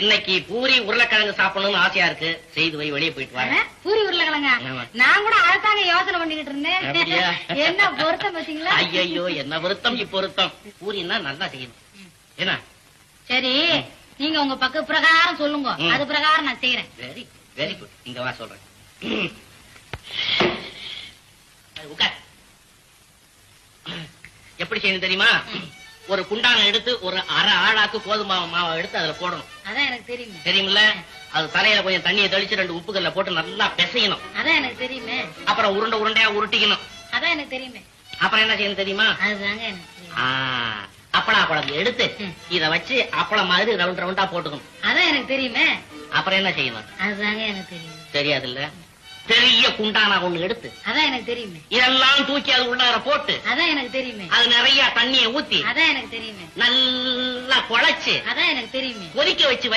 இன்னைக்கு பூரி உருளைக்கிழங்கு சாப்பிடணும்னு ஆசையா இருக்கு. செய்து வை, வெளியே போயிட்டு வாங்க. பூரி உருளைக்கிழங்கா? நான் கூட அதுதாங்க யோசனை பண்ணிக்கிட்டு இருந்தேன். என்ன பொருத்தம் பாத்தீங்களா? ஐயோ, என்ன பொருத்தம் இப்பொருத்தம். பூரின்னா நல்லா செய்யணும். என்ன? சரி, நீங்க உங்க பக்க பிரகாரம் சொல்லுங்க, அது பிரகாரம் நான் செய்யறேன். Very very good. இங்க வா சொல்றேன். உட்கார். எப்படி செய்யணும் தெரியுமா? ஒரு குண்டான எடுத்து ஒரு அரை ஆளாக்கு கோதுமை மாவை எடுத்து அதுல போடணும். அதான் எனக்கு தெரியுமே. தெரியுமில்ல? அது தலையில கொஞ்சம் தண்ணியை தெளிச்சு 2 உப்புக்கல்ல போட்டு நல்லா பிசையணும். அதான் எனக்கு தெரியுமே. அப்புறம் உருண்டை உருண்டையா உருட்டிக்கணும். அதான் எனக்கு தெரியுமே. அப்புறம் என்ன செய்யணும் தெரியுமா? அதுதாங்க எனக்கு தெரியும். அப்பளா குழம்பு எடுத்து இத வச்சு அப்பளம் மாதிரி ரவுண்ட் ரவுண்டா போட்டுக்கணும். அதான் எனக்கு தெரியுமே. அப்புறம் என்ன செய்யணும்? அதுதாங்க எனக்கு தெரியும். தெரியாது இல்ல? பெரிய குண்டானா ஒண்ணு எடுத்து அதான் எனக்கு தெரியுமே. இதெல்லாம் தூக்கி அது உள்ளார போட்டு அதான் எனக்கு தெரியுமே. அது நிறைய தண்ணியை ஊத்தி அதான் எனக்கு தெரியுமே. நல்லா குழைச்சு அதான் எனக்கு தெரியுமே. கொதிக்க வச்சு